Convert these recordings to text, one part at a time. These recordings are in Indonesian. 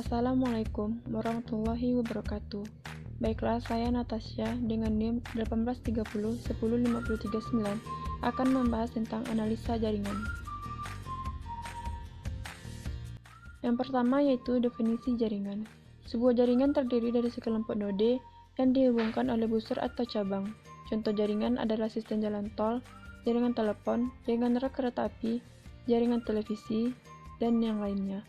Assalamualaikum warahmatullahi wabarakatuh. Baiklah, saya Natasha dengan NIM 1830105339 akan membahas tentang analisa jaringan. Yang pertama yaitu definisi jaringan. Sebuah jaringan terdiri dari sekelompok node yang dihubungkan oleh busur atau cabang. Contoh jaringan adalah sistem jalan tol, jaringan telepon, jaringan rel kereta api, jaringan televisi, dan yang lainnya.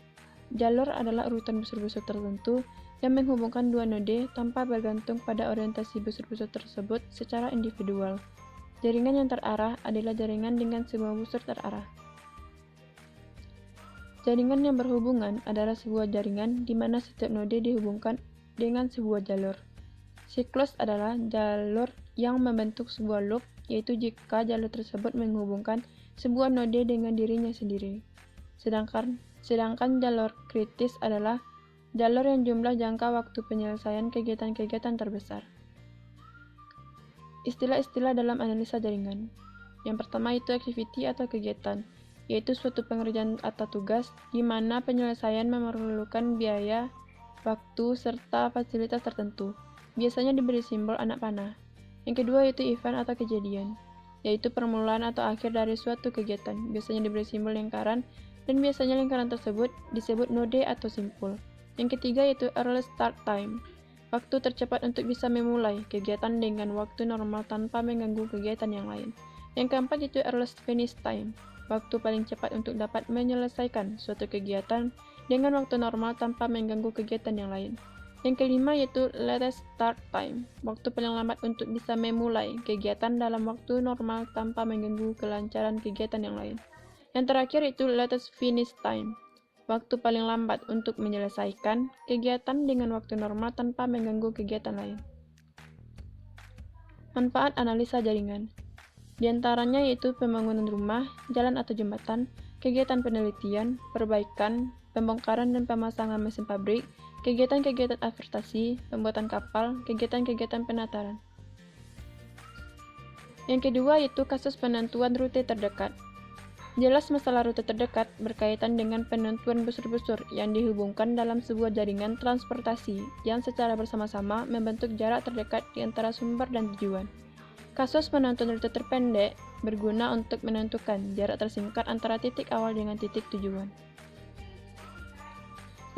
Jalur adalah urutan busur-busur tertentu yang menghubungkan dua node tanpa bergantung pada orientasi busur-busur tersebut secara individual. Jaringan yang terarah adalah jaringan dengan semua busur terarah. Jaringan yang berhubungan adalah sebuah jaringan di mana setiap node dihubungkan dengan sebuah jalur. Siklus adalah jalur yang membentuk sebuah loop, yaitu jika jalur tersebut menghubungkan sebuah node dengan dirinya sendiri. Sedangkan jalur kritis adalah jalur yang jumlah jangka waktu penyelesaian kegiatan-kegiatan terbesar. Istilah-istilah dalam analisa jaringan. Yang pertama itu activity atau kegiatan, yaitu suatu pengerjaan atau tugas di mana penyelesaian memerlukan biaya, waktu, serta fasilitas tertentu. Biasanya diberi simbol anak panah. Yang kedua yaitu event atau kejadian, yaitu permulaan atau akhir dari suatu kegiatan. Biasanya diberi simbol lingkaran dan biasanya lingkaran tersebut disebut node atau simpul. Yang ketiga yaitu early start time, waktu tercepat untuk bisa memulai kegiatan dengan waktu normal tanpa mengganggu kegiatan yang lain. Yang keempat yaitu early finish time, waktu paling cepat untuk dapat menyelesaikan suatu kegiatan dengan waktu normal tanpa mengganggu kegiatan yang lain. Yang kelima yaitu latest start time, waktu paling lambat untuk bisa memulai kegiatan dalam waktu normal tanpa mengganggu kelancaran kegiatan yang lain. Yang terakhir itu latest finish time, waktu paling lambat untuk menyelesaikan kegiatan dengan waktu normal tanpa mengganggu kegiatan lain. Manfaat analisa jaringan. Di antaranya yaitu pembangunan rumah, jalan atau jembatan, kegiatan penelitian, perbaikan, pembongkaran dan pemasangan mesin pabrik, kegiatan-kegiatan advertasi, pembuatan kapal, kegiatan-kegiatan penataran. Yang kedua yaitu kasus penentuan rute terdekat. Jelas masalah rute terdekat berkaitan dengan penentuan busur-busur yang dihubungkan dalam sebuah jaringan transportasi yang secara bersama-sama membentuk jarak terdekat di antara sumber dan tujuan. Kasus penentuan rute terpendek berguna untuk menentukan jarak tersingkat antara titik awal dengan titik tujuan.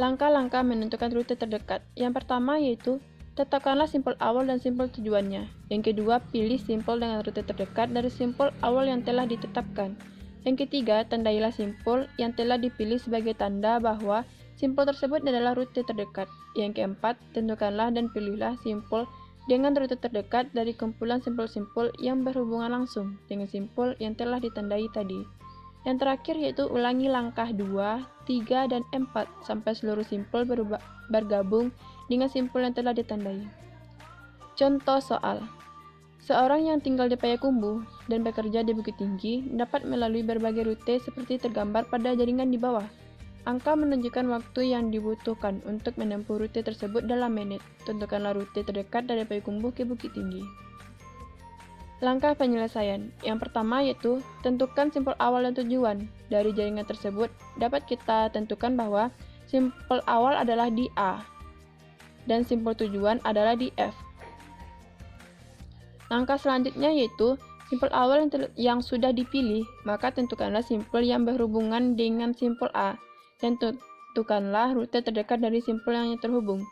Langkah-langkah menentukan rute terdekat. Yang pertama yaitu tetapkanlah simpul awal dan simpul tujuannya. Yang kedua, pilih simpul dengan rute terdekat dari simpul awal yang telah ditetapkan. Yang ketiga, tandailah simpul yang telah dipilih sebagai tanda bahwa simpul tersebut adalah rute terdekat. Yang keempat, tentukanlah dan pilihlah simpul dengan rute terdekat dari kumpulan simpul-simpul yang berhubungan langsung dengan simpul yang telah ditandai tadi. Yang terakhir yaitu ulangi langkah 2, 3, dan 4 sampai seluruh simpul bergabung dengan simpul yang telah ditandai. Contoh soal. Seorang yang tinggal di Payakumbuh dan bekerja di Bukit Tinggi dapat melalui berbagai rute seperti tergambar pada jaringan di bawah. Angka menunjukkan waktu yang dibutuhkan untuk menempuh rute tersebut dalam menit. Tentukanlah rute terdekat dari Payakumbuh ke Bukit Tinggi. Langkah penyelesaian. Yang pertama yaitu tentukan simpul awal dan tujuan. Dari jaringan tersebut dapat kita tentukan bahwa simpul awal adalah di A dan simpul tujuan adalah di F. Langkah selanjutnya yaitu simpul awal yang sudah dipilih, maka tentukanlah simpul yang berhubungan dengan simpul A dan tentukanlah rute terdekat dari simpul yang terhubung.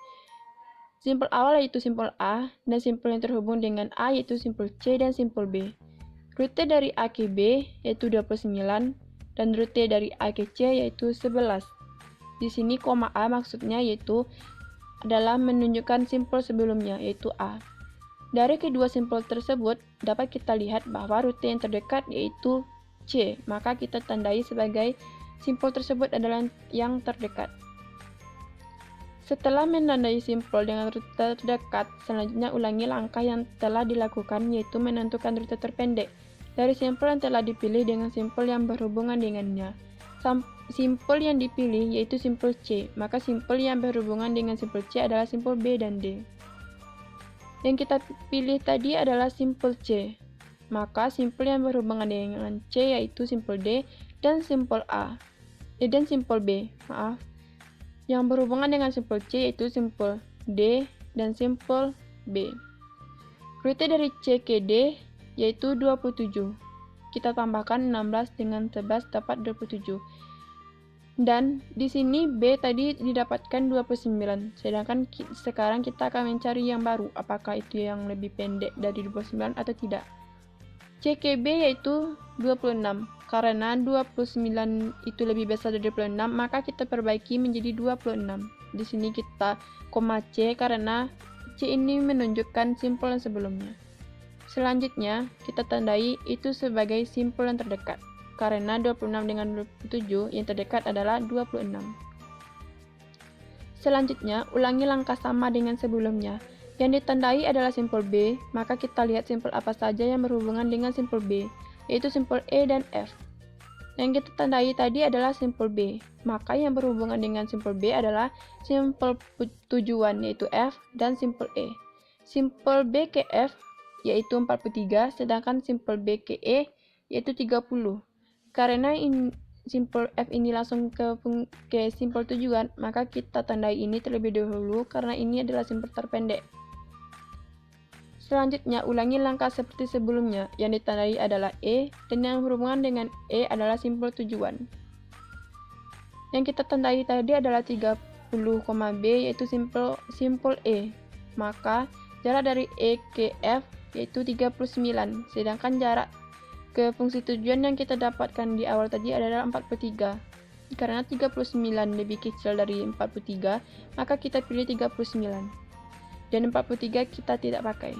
Simpul awal yaitu simpul A dan simpul yang terhubung dengan A yaitu simpul C dan simpul B. Rute dari A ke B yaitu 29 dan rute dari A ke C yaitu 11. Di sini koma A maksudnya yaitu adalah menunjukkan simpul sebelumnya yaitu A. Dari kedua simpul tersebut dapat kita lihat bahwa rute yang terdekat yaitu C, maka kita tandai sebagai simpul tersebut adalah yang terdekat. Setelah menandai simpul dengan rute terdekat, selanjutnya ulangi langkah yang telah dilakukan yaitu menentukan rute terpendek dari simpul yang telah dipilih dengan simpul yang berhubungan dengannya. Simpul yang dipilih yaitu simpul C, maka simpul yang berhubungan dengan simpul C adalah simpul B dan D. Yang kita pilih tadi adalah simpul C, maka simpul yang berhubungan dengan C yaitu simpul D dan simpul A, dan simpul B. Yang berhubungan dengan simpul C yaitu simpul D dan simpul B. Rute dari C ke D yaitu 27. Kita tambahkan 16 dengan 11 dapat 27. Dan di sini B tadi didapatkan 29. Sedangkan sekarang kita akan mencari yang baru, apakah itu yang lebih pendek dari 29 atau tidak. C ke B yaitu 26. Karena 29 itu lebih besar dari 26, maka kita perbaiki menjadi 26. Di sini kita koma C karena C ini menunjukkan simpul yang sebelumnya. Selanjutnya, kita tandai itu sebagai simpul yang terdekat. Karena 26 dengan 27, yang terdekat adalah 26. Selanjutnya, ulangi langkah sama dengan sebelumnya. Yang ditandai adalah simpul B, maka kita lihat simpul apa saja yang berhubungan dengan simpul B, yaitu simpul E dan F. Yang kita tandai tadi adalah simpul B, maka yang berhubungan dengan simpul B adalah simpul tujuan, yaitu F, dan simpul E. Simpul B ke F, yaitu 43, sedangkan simpul B ke E, yaitu 30. Karena simpul F ini langsung ke simpul tujuan, maka kita tandai ini terlebih dahulu karena ini adalah simpul terpendek. Selanjutnya, ulangi langkah seperti sebelumnya. Yang ditandai adalah E, dan yang berhubungan dengan E adalah simpul tujuan. Yang kita tandai tadi adalah 30, B, yaitu simpul E. Maka, jarak dari E ke F yaitu 39, sedangkan jarak ke fungsi tujuan yang kita dapatkan di awal tadi adalah 43. Karena 39 lebih kecil dari 43, maka kita pilih 39. Dan 43 kita tidak pakai.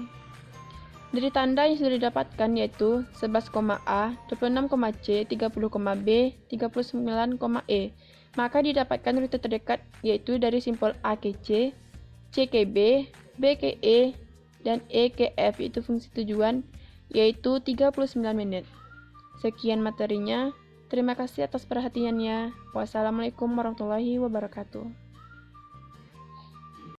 Dari tanda yang sudah didapatkan yaitu 11, A, 26, C, 30, B, 39, E. Maka didapatkan rute terdekat yaitu dari simpul A ke C ke B, B ke E, dan E ke F, itu fungsi tujuan, yaitu 39 menit. Sekian materinya. Terima kasih atas perhatiannya. Wassalamualaikum warahmatullahi wabarakatuh.